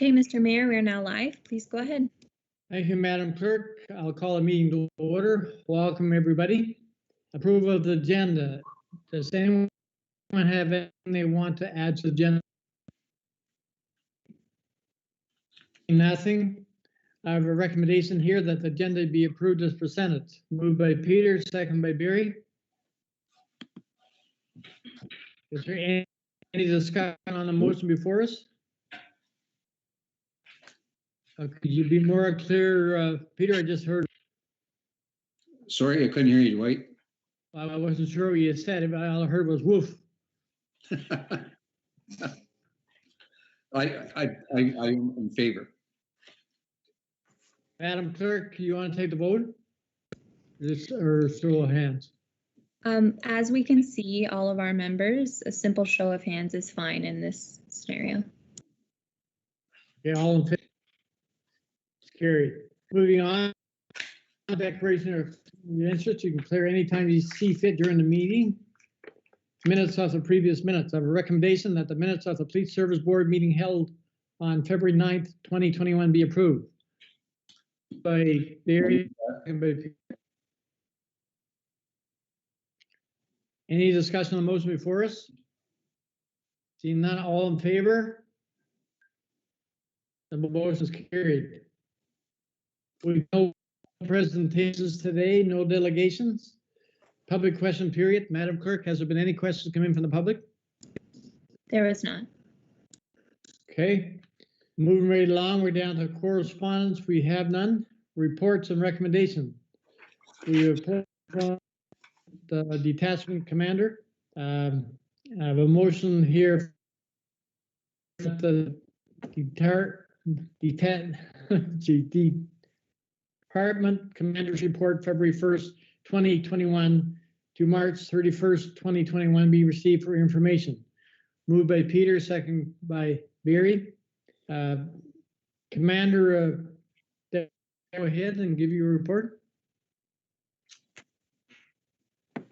Okay, Mr. Mayor, we are now live. Please go ahead. Thank you, Madam Clerk. I'll call a meeting to order. Welcome, everybody. Approval of the agenda. Does anyone have anything they want to add to the agenda? Nothing. I have a recommendation here that the agenda be approved as presented. Moved by Peter, second by Barry. Is there any discussion on the motion before us? Could you be more clear, Peter? I just heard. Sorry, I couldn't hear you, Dwight. I wasn't sure what you said, but all I heard was woof. I'm in favor. Madam Clerk, you want to take the vote? Or show of hands? As we can see, all of our members, a simple show of hands is fine in this scenario. Okay, all in favor? It's carried. Moving on. Declaration of interest. You can clear anytime you see fit during the meeting. Minutes of the previous minutes. I have a recommendation that the minutes of the Police Service Board meeting held on February 9th, 2021 be approved. By Barry and by Peter. Any discussion on the motion before us? Seeing none, all in favor? The motion is carried. We no presentations today, no delegations. Public question period. Madam Clerk, has there been any questions come in from the public? There is not. Okay, moving right along, we're down to correspondence. We have none. Reports and recommendations. We report from the detachment commander. I have a motion here. The Department Commander's Report, February 1st, 2021 to March 31st, 2021 be received for information. Moved by Peter, second by Barry. Commander, go ahead and give your report.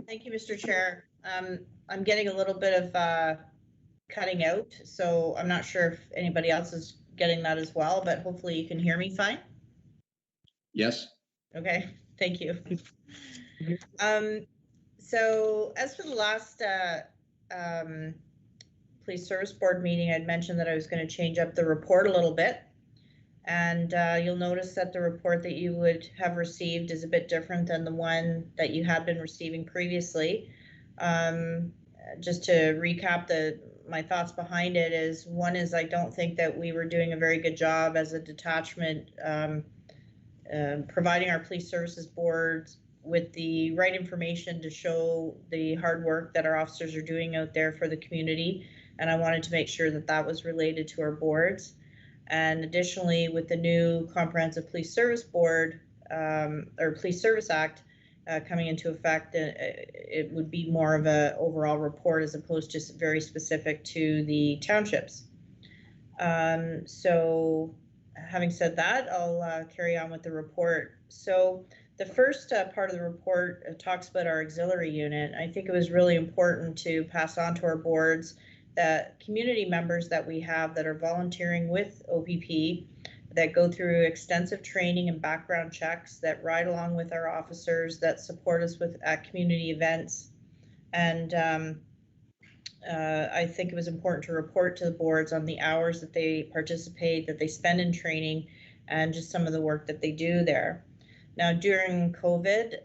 Thank you, Mr. Chair. I'm getting a little bit of cutting out, so I'm not sure if anybody else is getting that as well, but hopefully you can hear me fine. Yes. Okay, thank you. So as for the last Police Service Board meeting, I'd mentioned that I was going to change up the report a little bit. And you'll notice that the report that you would have received is a bit different than the one that you had been receiving previously. Just to recap, my thoughts behind it is, one is I don't think that we were doing a very good job as a detachment providing our Police Services Boards with the right information to show the hard work that our officers are doing out there for the community. And I wanted to make sure that that was related to our boards. And additionally, with the new Comprehensive Police Service Board or Police Service Act coming into effect, it would be more of an overall report as opposed to very specific to the townships. So having said that, I'll carry on with the report. So the first part of the report talks about our auxiliary unit. I think it was really important to pass on to our boards that community members that we have that are volunteering with OPP, that go through extensive training and background checks, that ride along with our officers, that support us at community events. And I think it was important to report to the boards on the hours that they participate, that they spend in training, and just some of the work that they do there. Now, during COVID,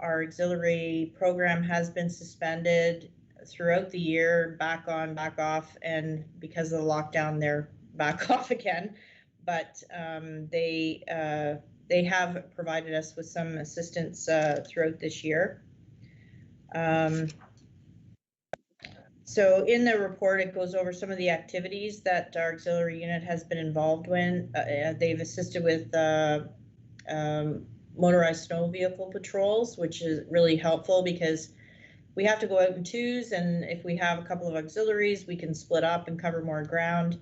our auxiliary program has been suspended throughout the year, back on, back off, and because of the lockdown, they're back off again. But they have provided us with some assistance throughout this year. So in the report, it goes over some of the activities that our auxiliary unit has been involved in. They've assisted with motorized snow vehicle patrols, which is really helpful because we have to go out in twos, and if we have a couple of auxiliaries, we can split up and cover more ground.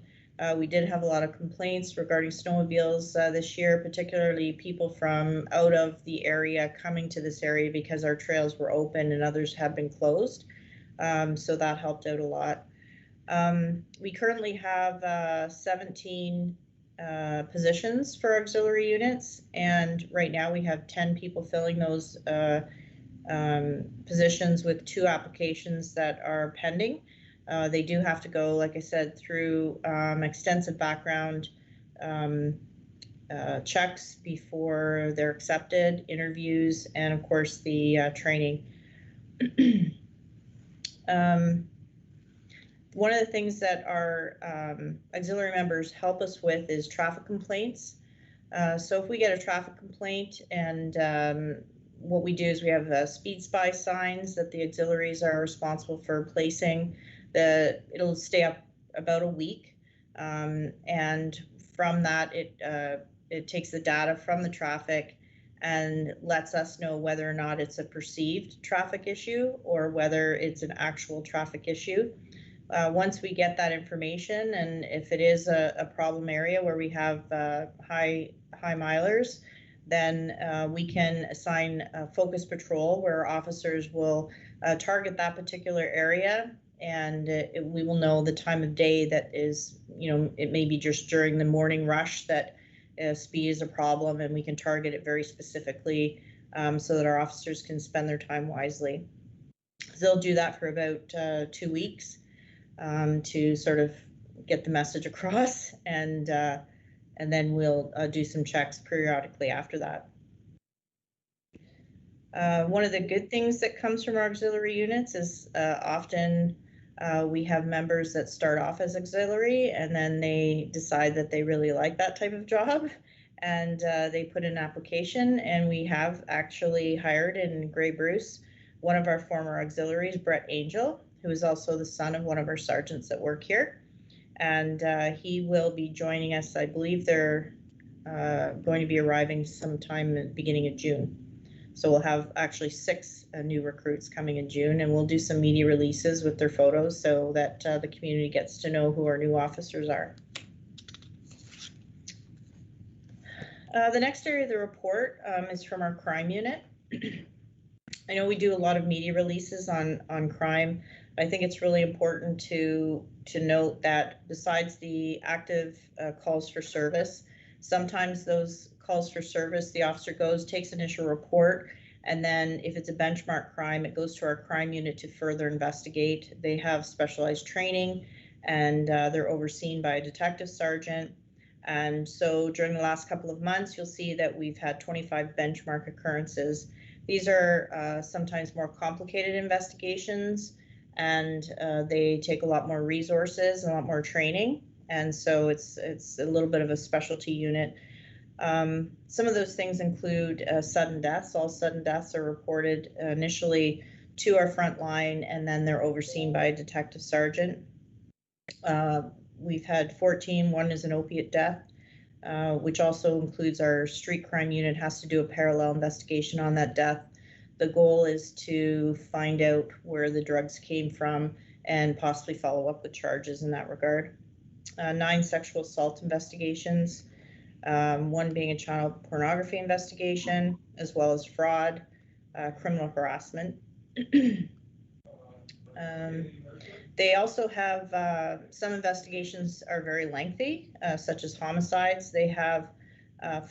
We did have a lot of complaints regarding snowmobiles this year, particularly people from out of the area coming to this area because our trails were open and others have been closed. So that helped out a lot. We currently have 17 positions for auxiliary units, and right now we have 10 people filling those positions with 2 applications that are pending. They do have to go, like I said, through extensive background checks before they're accepted, interviews, and of course the training. One of the things that our auxiliary members help us with is traffic complaints. So if we get a traffic complaint, and what we do is we have speed spy signs that the auxiliaries are responsible for placing. It'll stay up about a week, and from that it takes the data from the traffic and lets us know whether or not it's a perceived traffic issue or whether it's an actual traffic issue. Once we get that information, and if it is a problem area where we have high milers, then we can assign a focus patrol where officers will target that particular area, and we will know the time of day that is, it may be just during the morning rush that speed is a problem, and we can target it very specifically so that our officers can spend their time wisely. So they'll do that for about 2 weeks to sort of get the message across, and then we'll do some checks periodically after that. One of the good things that comes from our auxiliary units is often we have members that start off as auxiliary and then they decide that they really like that type of job, and they put in an application, and we have actually hired in Grey Bruce one of our former auxiliaries, Brett Angel, who is also the son of one of our sergeants that work here. And he will be joining us. I believe they're going to be arriving sometime at the beginning of June. So we'll have actually 6 new recruits coming in June, and we'll do some media releases with their photos so that the community gets to know who our new officers are. The next area of the report is from our crime unit. I know we do a lot of media releases on crime. I think it's really important to note that besides the active calls for service, sometimes those calls for service, the officer goes, takes initial report, and then if it's a benchmark crime, it goes to our crime unit to further investigate. They have specialized training, and they're overseen by a detective sergeant. And so during the last couple of months, you'll see that we've had 25 benchmark occurrences. These are sometimes more complicated investigations, and they take a lot more resources and a lot more training. And so it's a little bit of a specialty unit. Some of those things include sudden deaths. All sudden deaths are reported initially to our front line, and then they're overseen by a detective sergeant. We've had 14. One is an opiate death, which also includes our street crime unit has to do a parallel investigation on that death. The goal is to find out where the drugs came from and possibly follow up with charges in that regard. 9 sexual assault investigations, 1 being a child pornography investigation, as well as fraud, criminal harassment. They also have some investigations are very lengthy, such as homicides. They have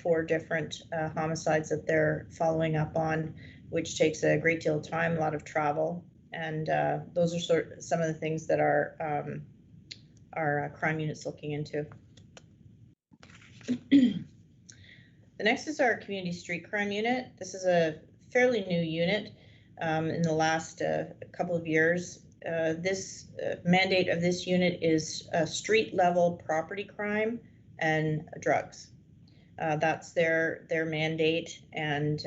4 different homicides that they're following up on, which takes a great deal of time, a lot of travel, and those are some of the things that our crime unit's looking into. The next is our community street crime unit. This is a fairly new unit in the last couple of years. This mandate of this unit is street level property crime and drugs. That's their mandate, and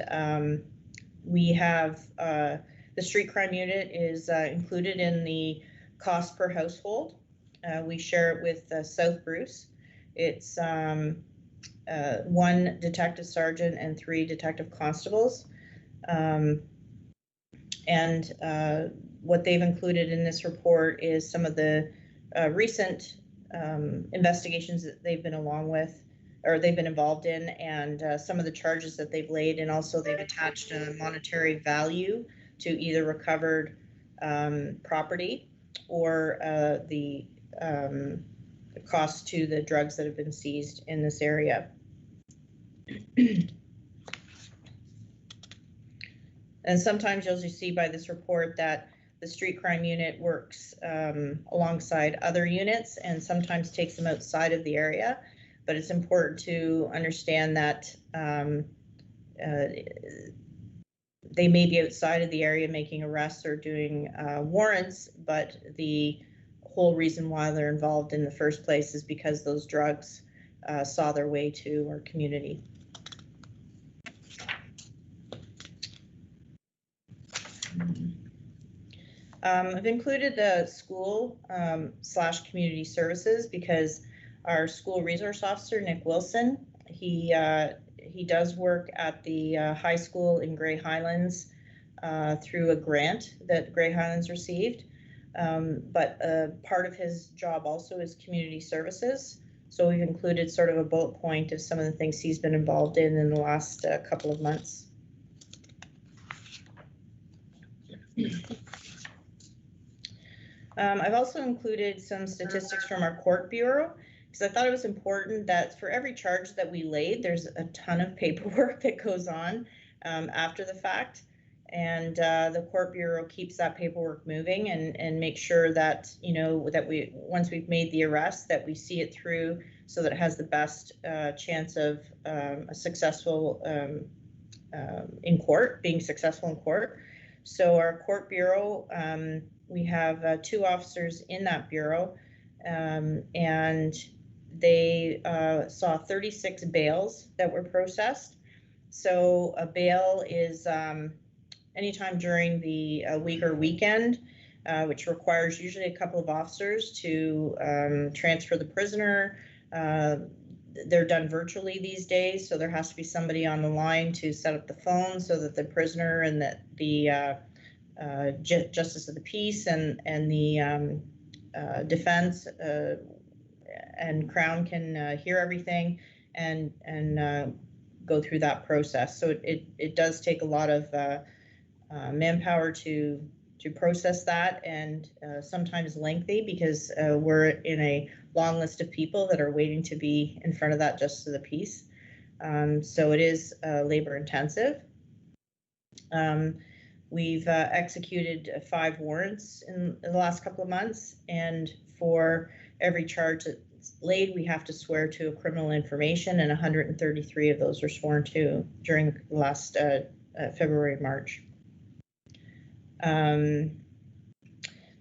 we have the street crime unit is included in the cost per household. We share it with South Bruce. It's 1 detective sergeant and 3 detective constables. And what they've included in this report is some of the recent investigations that they've been involved in, and some of the charges that they've laid, and also they've attached a monetary value to either recovered property or the costs to the drugs that have been seized in this area. And sometimes you'll just see by this report that the street crime unit works alongside other units and sometimes takes them outside of the area. But it's important to understand that they may be outside of the area making arrests or doing warrants, but the whole reason why they're involved in the first place is because those drugs saw their way to our community. I've included the school / community services because our school resource officer, Nick Wilson, he does work at the high school in Grey Highlands through a grant that Grey Highlands received. But part of his job also is community services. So we've included sort of a bullet point of some of the things he's been involved in the last couple of months. I've also included some statistics from our court bureau because I thought it was important that for every charge that we laid, there's a ton of paperwork that goes on after the fact. And the court bureau keeps that paperwork moving and make sure that, you know, that once we've made the arrest, that we see it through so that it has the best chance of a successful in court, being successful in court. So our court bureau, we have 2 officers in that bureau, and they saw 36 bails that were processed. So a bail is anytime during the week or weekend, which requires usually a couple of officers to transfer the prisoner. They're done virtually these days, so there has to be somebody on the line to set up the phone so that the prisoner and that the Justice of the Peace and the defense and Crown can hear everything and go through that process. So it does take a lot of manpower to process that, and sometimes lengthy because we're in a long list of people that are waiting to be in front of that Justice of the Peace. So it is labor intensive. We've executed 5 warrants in the last couple of months, and for every charge that's laid, we have to swear to a criminal information, and 133 of those were sworn to during the last February and March.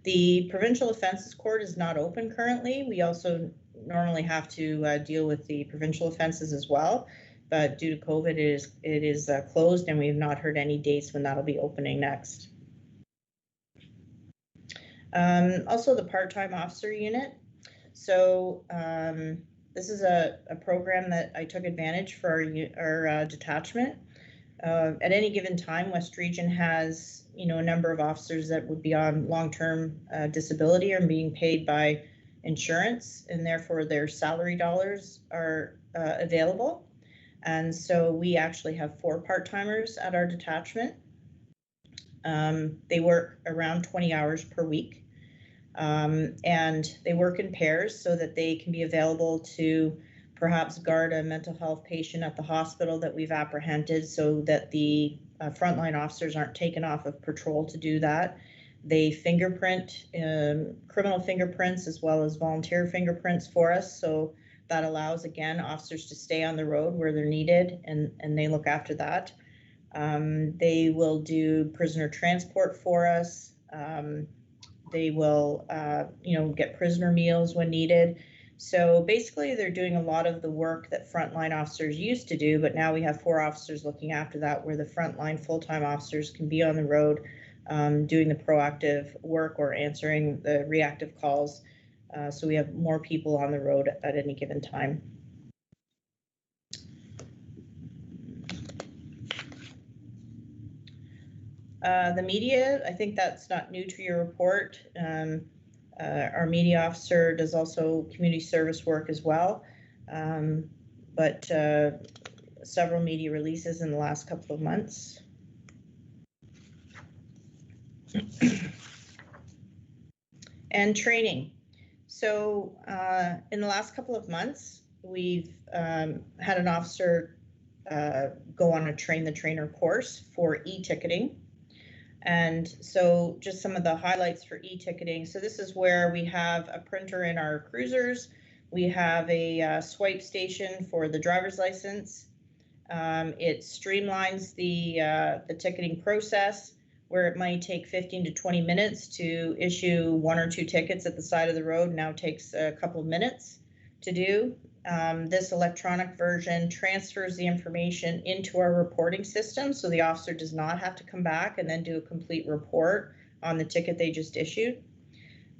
The Provincial Offences Court is not open currently. We also normally have to deal with the provincial offences as well, but due to COVID, it is closed, and we have not heard any dates when that'll be opening next. Also, the part-time officer unit. So this is a program that I took advantage for our detachment. At any given time, West Region has, you know, a number of officers that would be on long-term disability or being paid by insurance, and therefore their salary dollars are available. And so we actually have 4 part-timers at our detachment. They work around 20 hours per week, and they work in pairs so that they can be available to perhaps guard a mental health patient at the hospital that we've apprehended, so that the frontline officers aren't taken off of patrol to do that. They fingerprint, criminal fingerprints as well as volunteer fingerprints for us. So that allows, again, officers to stay on the road where they're needed, and they look after that. They will do prisoner transport for us. They will, you know, get prisoner meals when needed. So basically, they're doing a lot of the work that frontline officers used to do, but now we have 4 officers looking after that, where the frontline full-time officers can be on the road doing the proactive work or answering the reactive calls. So we have more people on the road at any given time. The media, I think that's not new to your report. Our media officer does also community service work as well, but several media releases in the last couple of months. And training. So in the last couple of months, we've had an officer go on a train the trainer course for e-ticketing. And so just some of the highlights for e-ticketing. So this is where we have a printer in our cruisers. We have a swipe station for the driver's license. It streamlines the ticketing process, where it might take 15 to 20 minutes to issue 1 or 2 tickets at the side of the road, now takes a couple of minutes to do. This electronic version transfers the information into our reporting system, so the officer does not have to come back and then do a complete report on the ticket they just issued.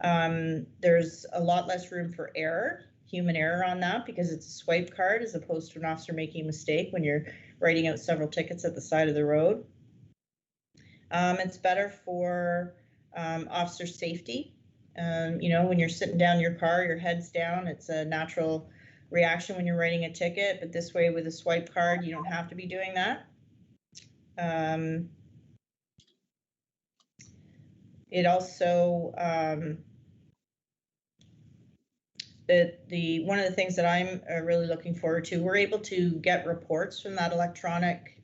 There's a lot less room for error, human error on that, because it's a swipe card as opposed to an officer making a mistake when you're writing out several tickets at the side of the road. It's better for officer safety. You know, when you're sitting down in your car, your head's down, it's a natural reaction when you're writing a ticket, but this way with a swipe card, you don't have to be doing that. It also, one of the things that I'm really looking forward to, we're able to get reports from that electronic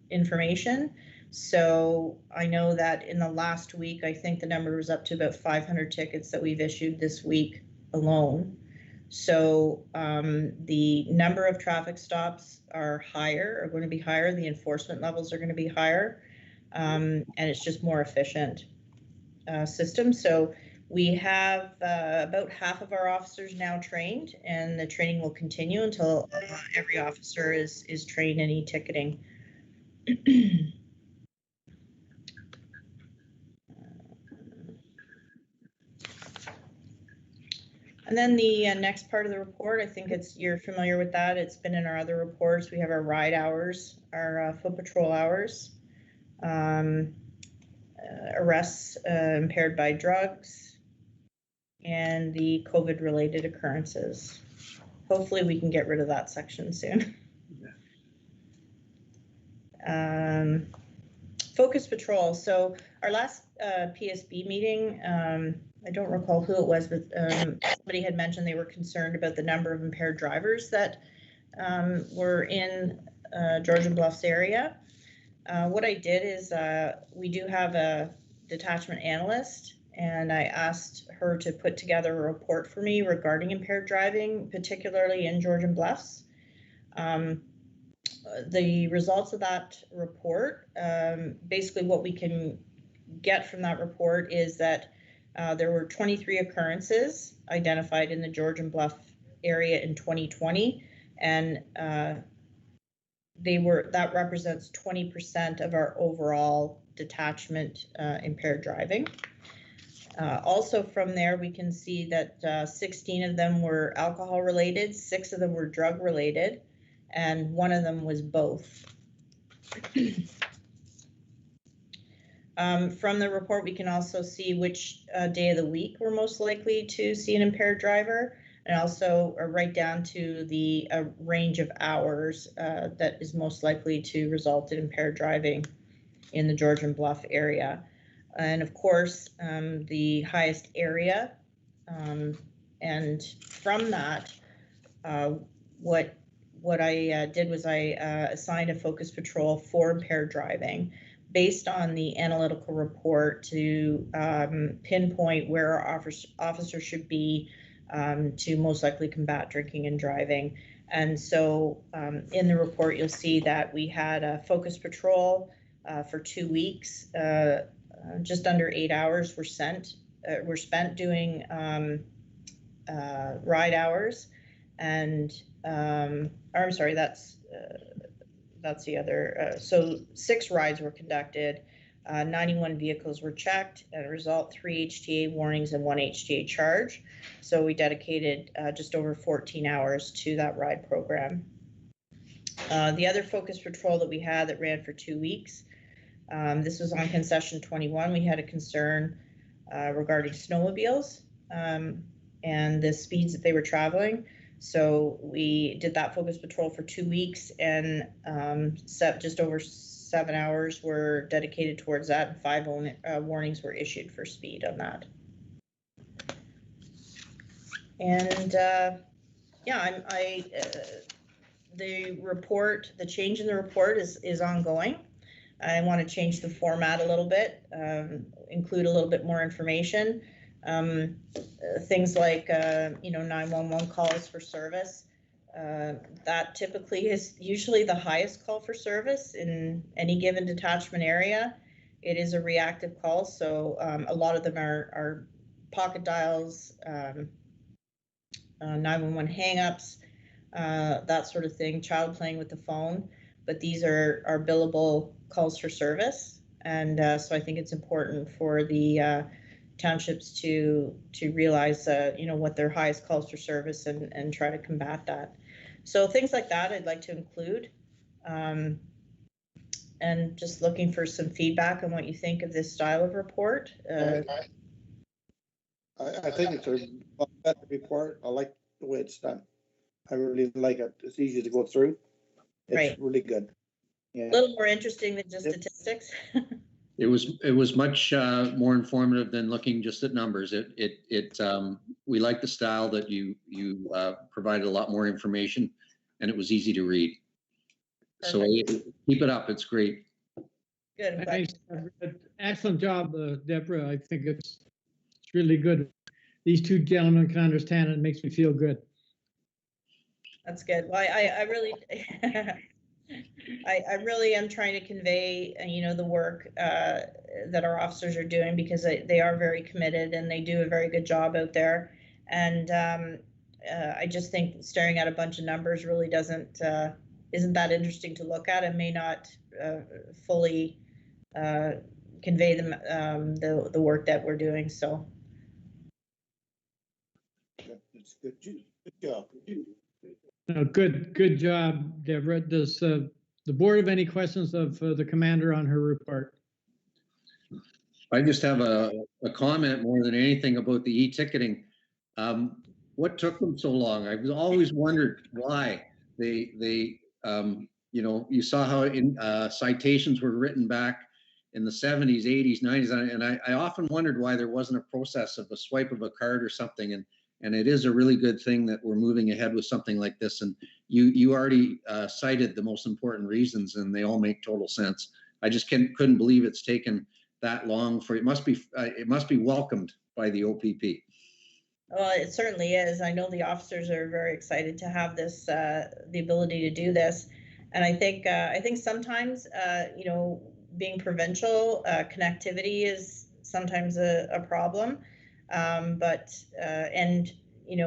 information. So I know that in the last week, I think the number was up to about 500 tickets that we've issued this week alone. So the number of traffic stops are going to be higher. The enforcement levels are going to be higher, and it's just more efficient system. So we have about half of our officers now trained, and the training will continue until every officer is trained in e-ticketing. And then the next part of the report, I think you're familiar with that. It's been in our other reports. We have our ride hours, our foot patrol hours, arrests impaired by drugs, and the COVID-related occurrences. Hopefully we can get rid of that section soon. Focus patrol. So our last PSB meeting, I don't recall who it was, but somebody had mentioned they were concerned about the number of impaired drivers that were in Georgian Bluffs area. What I did is we do have a detachment analyst, and I asked her to put together a report for me regarding impaired driving, particularly in Georgian Bluffs. The results of that report, basically what we can get from that report is that there were 23 occurrences identified in the Georgian Bluff area in 2020, and that represents 20% of our overall detachment impaired driving. Also from there, we can see that 16 of them were alcohol related, 6 of them were drug related, and 1 of them was both. From the report, we can also see which day of the week we're most likely to see an impaired driver, and also right down to the range of hours that is most likely to result in impaired driving in the Georgian Bluff area. And of course, the highest area. And from that, what I did was I assigned a focus patrol for impaired driving, based on the analytical report to pinpoint where our officers should be to most likely combat drinking and driving. And so in the report, you'll see that we had a focus patrol for 2 weeks. Just under 8 hours were spent doing ride hours, and I'm sorry, that's the other. So 6 rides were conducted, 91 vehicles were checked, and result 3 HTA warnings and 1 HTA charge. So we dedicated just over 14 hours to that ride program. The other focus patrol that we had that ran for 2 weeks, this was on concession 21. We had a concern regarding snowmobiles and the speeds that they were traveling. So we did that focus patrol for 2 weeks, and just over 7 hours were dedicated towards that, and 5 warnings were issued for speed on that. And yeah, the report, the change in the report is ongoing. I want to change the format a little bit, include a little bit more information. Things like, 911 calls for service. That typically is usually the highest call for service in any given detachment area. It is a reactive call, so a lot of them are pocket dials, 911 hangups, that sort of thing, child playing with the phone. But these are billable calls for service. And so I think it's important for the townships to realize, what their highest calls for service and try to combat that. So things like that I'd like to include. And just looking for some feedback on what you think of this style of report. I think it's a better report. I like the way it's done. I really like it. It's easy to go through. It's Right. really good. Yeah. A little more interesting than just Yep. statistics. It was much more informative than looking just at numbers. We like the style that you provided a lot more information, and it was easy to read. So keep it up. It's great. Good. I'm glad. Nice. Excellent job, Deborah. I think it's really good. These two gentlemen can understand it. It makes me feel good. That's good. Well, I really, I really am trying to convey, the work that our officers are doing, because they are very committed and they do a very good job out there. And I just think staring at a bunch of numbers really isn't that interesting to look at, and may not fully convey the work that we're doing. So. It's good. Good job. Good job, Deborah. Does the board have any questions of the commander on her report? I just have a comment more than anything about the e-ticketing. What took them so long? I've always wondered why they you saw how citations were written back in the 70s, 80s, 90s, and I often wondered why there wasn't a process of a swipe of a card or something. And it is a really good thing that we're moving ahead with something like this. And you already cited the most important reasons, and they all make total sense. I just couldn't believe it's taken that long for it. Must be welcomed by the OPP. Well, it certainly is. I know the officers are very excited to have this, the ability to do this. And I think sometimes, being provincial, connectivity is sometimes a problem.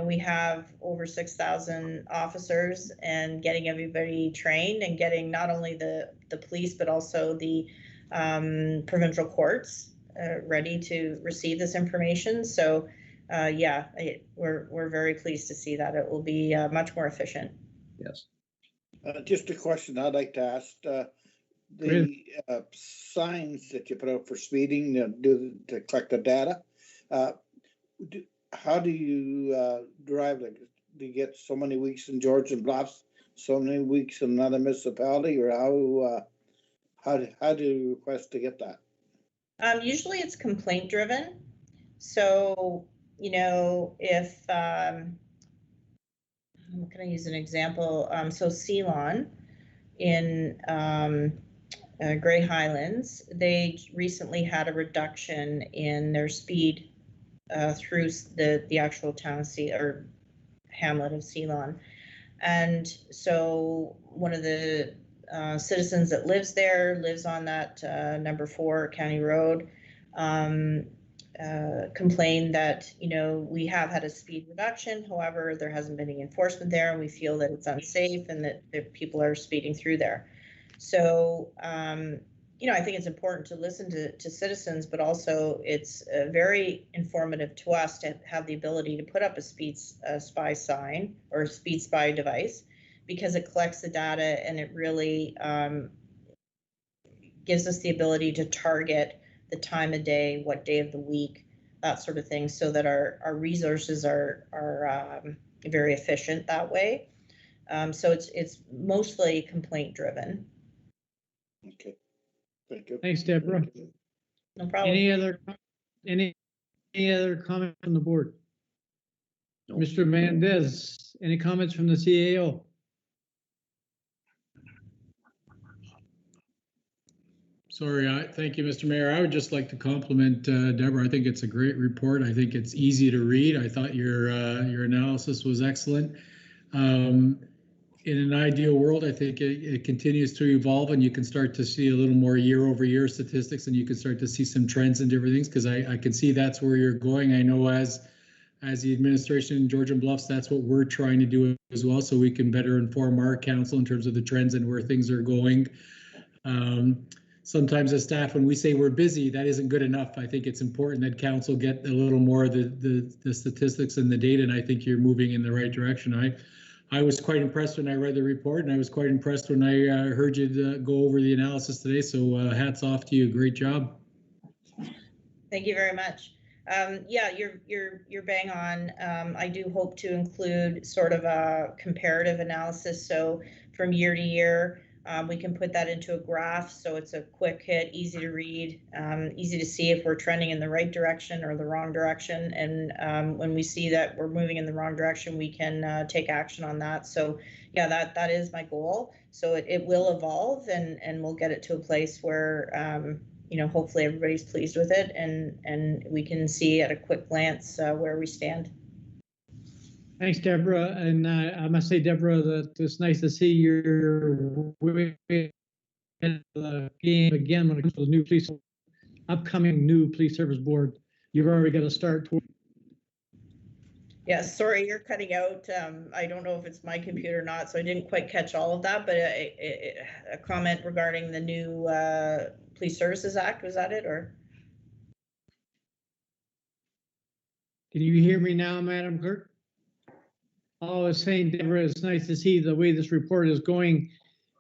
We have over 6,000 officers, and getting everybody trained and getting not only the police, but also the provincial courts ready to receive this information. So we're very pleased to see that it will be much more efficient. Yes. Just a question I'd like to ask. The signs that you put up for speeding to collect the data, how do you derive it? Do you get so many weeks in Georgian Bluffs, so many weeks in another municipality, or how do you request to get that? Usually it's complaint driven. So, if can I use an example? So Ceylon in Grey Highlands, they recently had a reduction in their speed through the actual town or hamlet of Ceylon. And so one of the citizens that lives on that number 4 county road, complained that, we have had a speed reduction. However, there hasn't been any enforcement there, and we feel that it's unsafe and that people are speeding through there. So, I think it's important to listen to citizens, but also it's very informative to us to have the ability to put up a speed spy sign or a speed spy device, because it collects the data and it really gives us the ability to target the time of day, what day of the week, that sort of thing, so that our resources are very efficient that way. So it's mostly complaint driven. Okay. Thank you. Thanks, Deborah. No problem. Any other comment from the board? No. Mr. Mendez, any comments from the CAO? Sorry, thank you, Mr. Mayor. I would just like to compliment Deborah. I think it's a great report. I think it's easy to read. I thought your analysis was excellent. In an ideal world, I think it continues to evolve, and you can start to see a little more year-over-year statistics, and you can start to see some trends and different things, because I can see that's where you're going. I know as the administration in Georgian Bluffs, that's what we're trying to do as well, so we can better inform our council in terms of the trends and where things are going. Sometimes as staff, when we say we're busy, that isn't good enough. I think it's important that council get a little more of the statistics and the data, and I think you're moving in the right direction. I was quite impressed when I read the report, and I was quite impressed when I heard you go over the analysis today. So hats off to you. Great job. Thank you very much. Yeah, you're bang on. I do hope to include sort of a comparative analysis. So from year to year, we can put that into a graph. So it's a quick hit, easy to read, easy to see if we're trending in the right direction or the wrong direction. And when we see that we're moving in the wrong direction, we can take action on that. So yeah, that is my goal. So it will evolve, and we'll get it to a place where you know, hopefully everybody's pleased with it, and we can see at a quick glance where we stand. Thanks, Deborah. And I must say, Deborah, that it's nice to see you're in the game again when it comes to the upcoming new police service board. You've already got to start. Yeah, sorry, you're cutting out. I don't know if it's my computer or not, so I didn't quite catch all of that, but a comment regarding the new Police Services Act, was that it, or? Can you hear me now, Madam Clerk? All I was saying, Deborah, it's nice to see the way this report is going.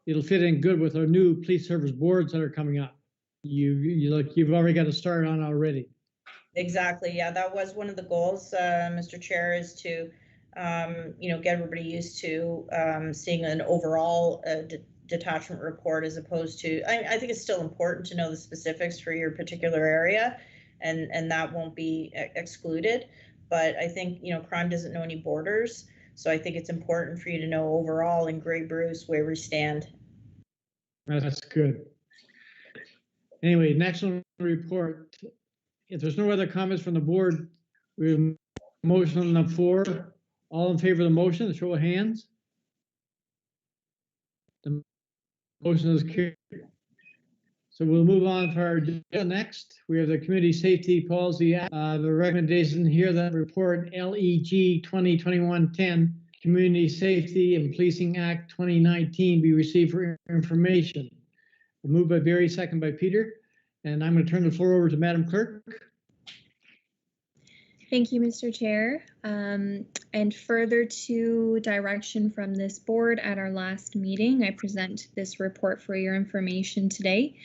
It'll fit in good with our new police service boards that are coming up. You've already got to start on already. Exactly. Yeah, that was one of the goals, Mr. Chair, is to you know, get everybody used to seeing an overall detachment report, as opposed to, I think it's still important to know the specifics for your particular area, and that won't be excluded. But I think, you know, crime doesn't know any borders. So I think it's important for you to know overall in Grey Bruce where we stand. That's good. Anyway, next one, report. If there's no other comments from the board, we have a motion on the floor. All in favor of the motion, show of hands. The motion is carried. So we'll move on to our agenda next. We have the Community Safety Policy Act. The recommendation here that report LEG 2021-10 Community Safety and Policing Act 2019 be received for information. Moved by Barry, second by Peter. And I'm going to turn the floor over to Madam Clerk. Thank you, Mr. Chair. And further to direction from this board at our last meeting, I present this report for your information today.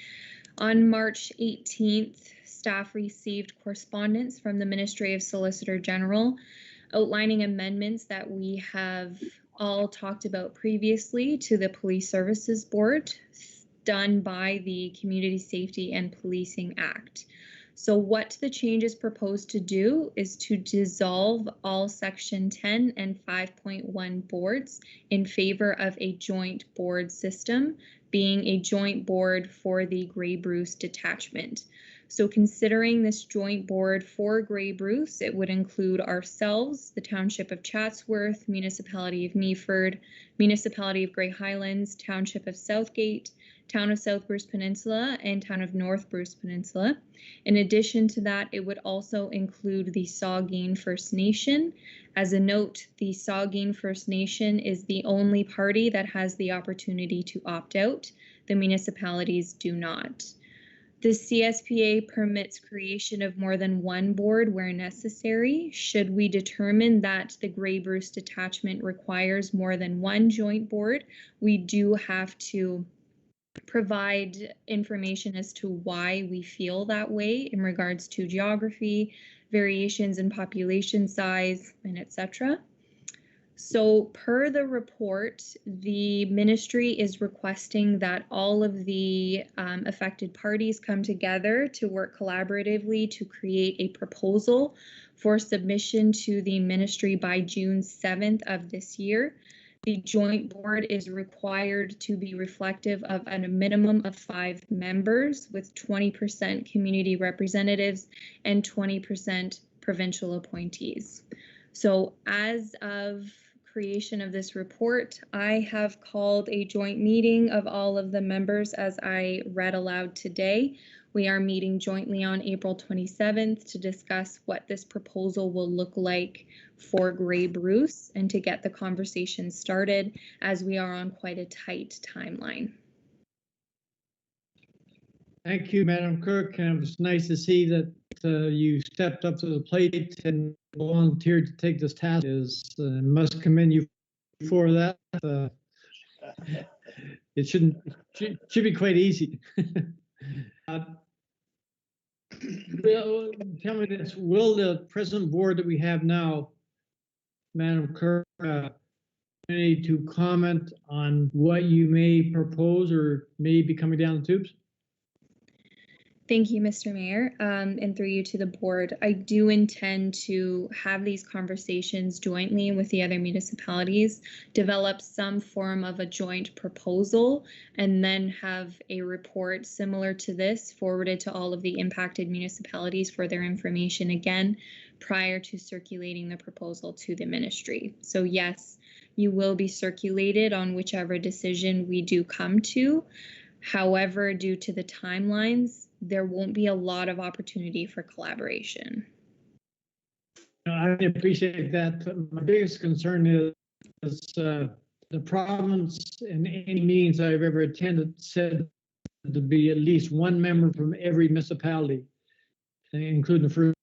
On March 18th, staff received correspondence from the Ministry of Solicitor General outlining amendments that we have all talked about previously to the Police Services Board, done by the Community Safety and Policing Act. So what the changes proposed to do is to dissolve all Section 10 and 5.1 boards in favor of a joint board system, being a joint board for the Grey Bruce detachment. So considering this joint board for Grey Bruce, it would include ourselves, the Township of Chatsworth, Municipality of Meaford, Municipality of Grey Highlands, Township of Southgate, Town of South Bruce Peninsula, and Town of North Bruce Peninsula. In addition to that, it would also include the Saugeen First Nation. As a note, the Saugeen First Nation is the only party that has the opportunity to opt out. The municipalities do not. The CSPA permits creation of more than one board where necessary. Should we determine that the Grey Bruce detachment requires more than one joint board, we do have to provide information as to why we feel that way in regards to geography, variations in population size, and etc. So per the report, the ministry is requesting that all of the affected parties come together to work collaboratively to create a proposal for submission to the ministry by June 7th of this year. The joint board is required to be reflective of a minimum of 5 members with 20% community representatives and 20% provincial appointees. So as of creation of this report, I have called a joint meeting of all of the members as I read aloud today. We are meeting jointly on April 27th to discuss what this proposal will look like for Grey Bruce and to get the conversation started, as we are on quite a tight timeline. Thank you, Madam Clerk, and it was nice to see that you stepped up to the plate and volunteered to take this task. Must commend you for that. It should be quite easy. Tell me this: will the present board that we have now, Madam Clerk, need to comment on what you may propose or may be coming down the tubes? Thank you, Mr. Mayor, and through you to the board. I do intend to have these conversations jointly with the other municipalities, develop some form of a joint proposal, and then have a report similar to this forwarded to all of the impacted municipalities for their information again, prior to circulating the proposal to the ministry. So yes, you will be circulated on whichever decision we do come to. However, due to the timelines, there won't be a lot of opportunity for collaboration. I appreciate that, but my biggest concern is the province in any meetings I've ever attended said to be at least one member from every municipality, including the first.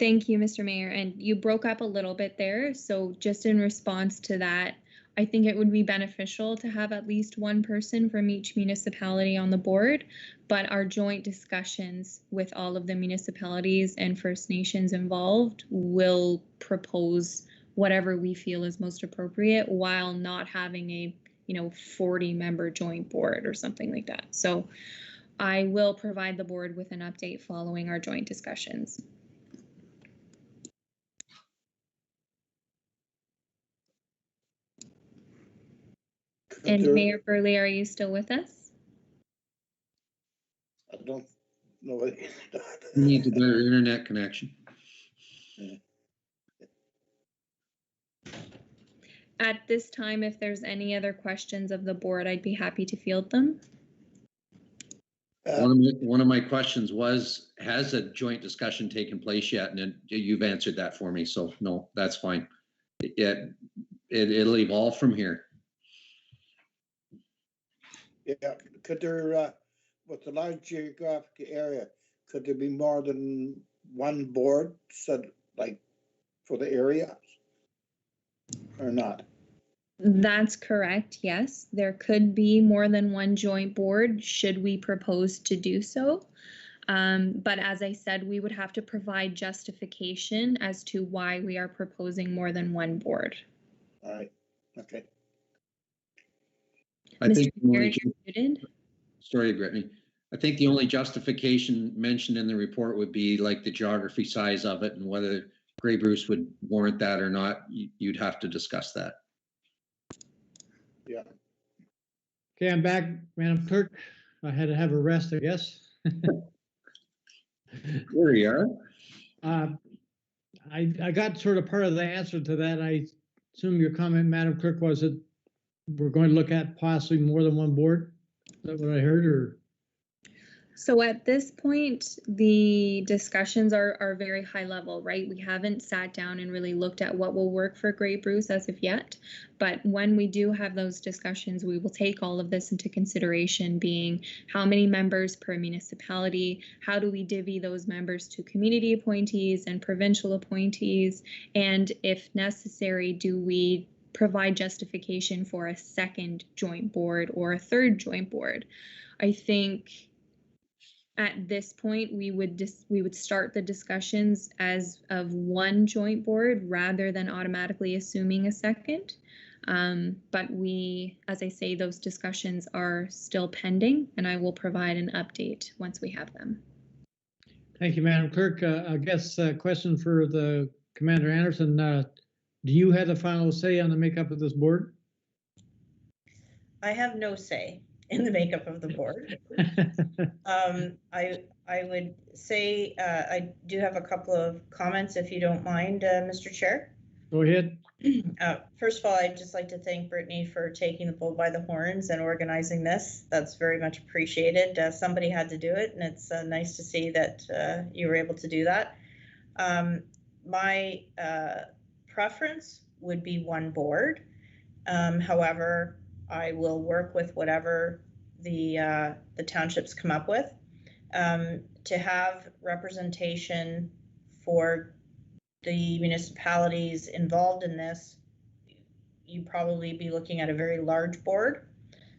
Thank you, Mr. Mayor. And you broke up a little bit there. So just in response to that, I think it would be beneficial to have at least one person from each municipality on the board, but our joint discussions with all of the municipalities and First Nations involved will propose whatever we feel is most appropriate while not having a 40-member joint board or something like that. So I will provide the board with an update following our joint discussions. And Mayor Burley, are you still with us? I don't know. Need a better internet connection. At this time, if there's any other questions of the board, I'd be happy to field them. One of my questions was, has a joint discussion taken place yet? And you've answered that for me, so no, that's fine. It'll evolve from here. Yeah, could there, with the large geographic area, could there be more than one board set, like, for the area? Or not? That's correct, yes. There could be more than one joint board should we propose to do so. But as I said, we would have to provide justification as to why we are proposing more than one board. All right, okay. I think Sorry, Brittany. I think the only justification mentioned in the report would be like the geography size of it and whether Grey Bruce would warrant that or not. You'd have to discuss that. Yeah. Okay, I'm back, Madam Clerk. I had to have a rest, I guess. There you are. I got sort of part of the answer to that. I assume your comment, Madam Clerk, was that we're going to look at possibly more than one board. Is that what I heard, or? So at this point, the discussions are very high level, right? We haven't sat down and really looked at what will work for Grey Bruce as of yet. But when we do have those discussions, we will take all of this into consideration, being how many members per municipality, how do we divvy those members to community appointees and provincial appointees, and if necessary, do we provide justification for a second joint board or a third joint board? I think at this point, we would start the discussions as of one joint board rather than automatically assuming a second. But as I say, those discussions are still pending, and I will provide an update once we have them. Thank you, Madam Clerk. I guess a question for the Commander Anderson. Do you have the final say on the makeup of this board? I have no say in the makeup of the board. I would say I do have a couple of comments, if you don't mind, Mr. Chair. Go ahead. First of all, I'd just like to thank Brittany for taking the bull by the horns and organizing this. That's very much appreciated. Somebody had to do it, and it's nice to see that you were able to do that. My preference would be one board. However, I will work with whatever the townships come up with. To have representation for the municipalities involved in this, you'd probably be looking at a very large board.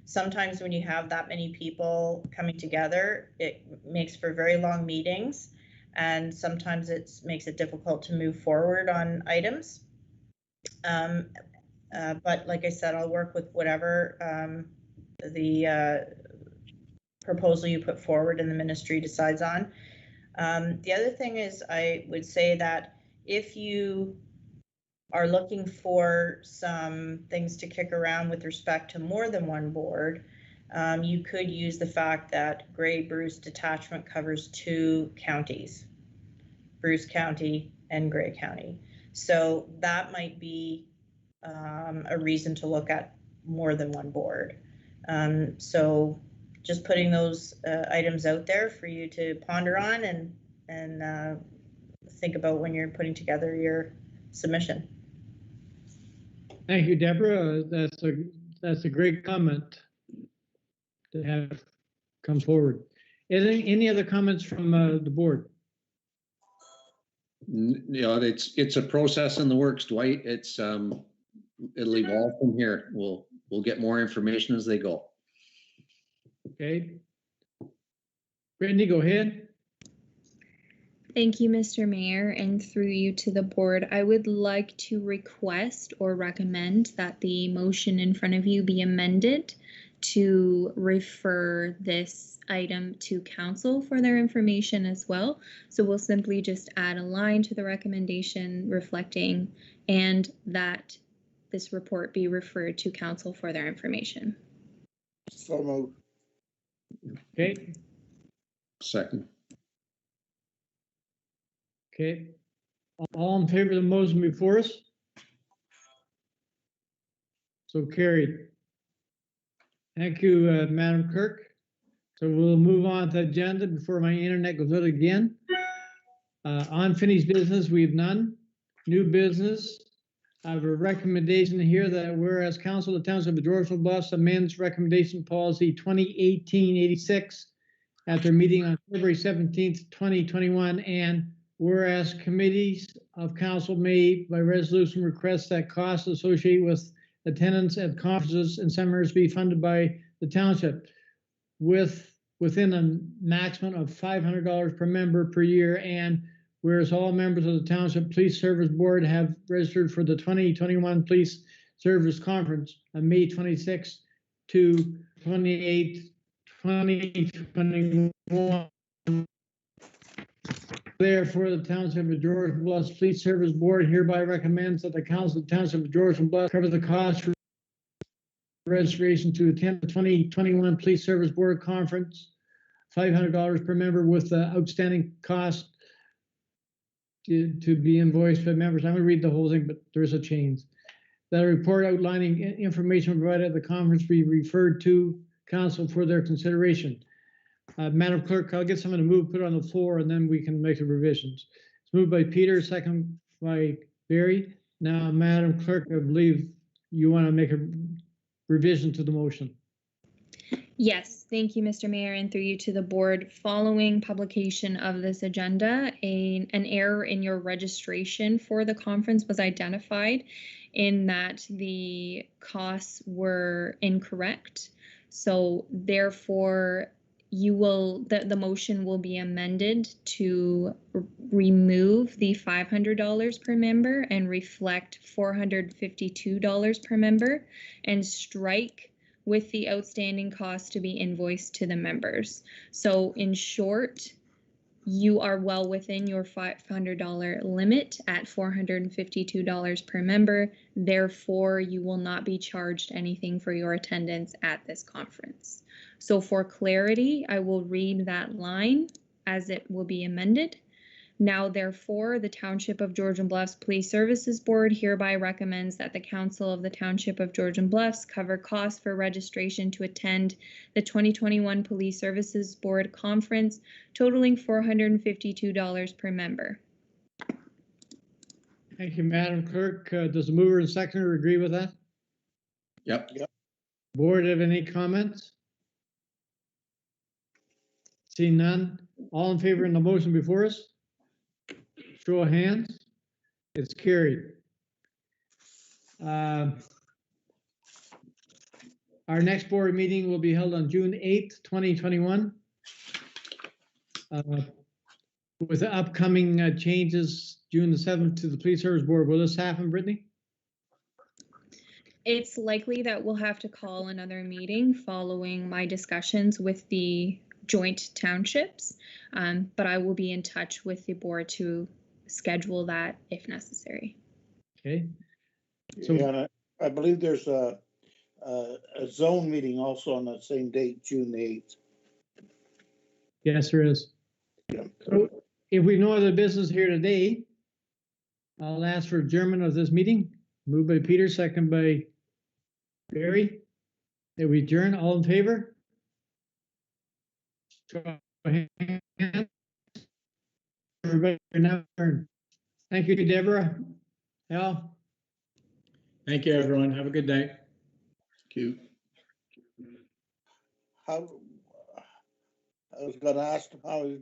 Sometimes when you have that many people coming together, it makes for very long meetings, and sometimes it makes it difficult to move forward on items. But like I said, I'll work with whatever the proposal you put forward and the ministry decides on. The other thing is, I would say that if you are looking for some things to kick around with respect to more than one board, you could use the fact that Grey Bruce detachment covers 2 counties, Bruce County and Grey County. So that might be a reason to look at more than one board. So just putting those items out there for you to ponder on and think about when you're putting together your submission. Thank you, Deborah. That's a great comment to have come forward. Any other comments from the board? You know, it's a process in the works, Dwight. It'll evolve from here. We'll get more information as they go. Okay. Brittany, go ahead. Thank you, Mr. Mayor, and through you to the board, I would like to request or recommend that the motion in front of you be amended to refer this item to council for their information as well. So we'll simply just add a line to the recommendation reflecting and that this report be referred to council for their information. So moved. Okay. Second. Okay. All in favor of the motion before us? So carried. Thank you, Madam Clerk. So we'll move on to the agenda before my internet goes out again. Unfinished business, we have none. New business, I have a recommendation here that whereas Council of the Township of Georgian Bluffs amends recommendation policy 2018-86 at their meeting on February 17th, 2021, and whereas committees of council may by resolution request that costs associated with attendance at conferences and seminars be funded by the township within a maximum of $500 per member per year, and whereas all members of the Township Police Service Board have registered for the 2021 Police Service Conference on May 26 to 28, 2021. Therefore, the Township of Georgian Bluffs Police Service Board hereby recommends that the Council of the Township of Georgian Bluffs cover the cost for registration to attend the 2021 Police Service Board Conference, $500 per member with the outstanding cost to be invoiced by members. I'm going to read the whole thing, but there's a change. That a report outlining information provided at the conference be referred to council for their consideration. Madam Clerk, I'll get someone to move, put it on the floor, and then we can make the revisions. It's moved by Peter, second by Barry. Now, Madam Clerk, I believe you want to make a revision to the motion. Yes, thank you, Mr. Mayor, and through you to the board. Following publication of this agenda, an error in your registration for the conference was identified in that the costs were incorrect. So therefore, the motion will be amended to remove the $500 per member and reflect $452 per member, and strike with the outstanding cost to be invoiced to the members. So in short, you are well within your $500 limit at $452 per member. Therefore, you will not be charged anything for your attendance at this conference. So for clarity, I will read that line as it will be amended. Now, therefore, the Township of Georgian Bluffs Police Services Board hereby recommends that the Council of the Township of Georgian Bluffs cover costs for registration to attend the 2021 Police Services Board Conference, totaling $452 per member. Thank you, Madam Clerk. Does the mover and seconder agree with that? Yep. Board have any comments? Seeing none, all in favor of the motion before us? Show of hands. It's carried. Our next board meeting will be held on June 8th, 2021. With the upcoming changes, June the 7th to the Police Service Board. Will this happen, Brittany? It's likely that we'll have to call another meeting following my discussions with the joint townships, but I will be in touch with the board to schedule that if necessary. Okay. So Yeah, and I believe there's a zone meeting also on that same date, June 8th. yes, there is. Yeah. So if we have no other business here today, I'll ask for adjournment of this meeting. Moved by Peter, second by Barry. That we adjourn. All in favor? Show of hands. Everybody now adjourned. Thank you, Deborah. Al. Thank you, everyone. Have a good day. Cute. How, I was gonna ask him how he's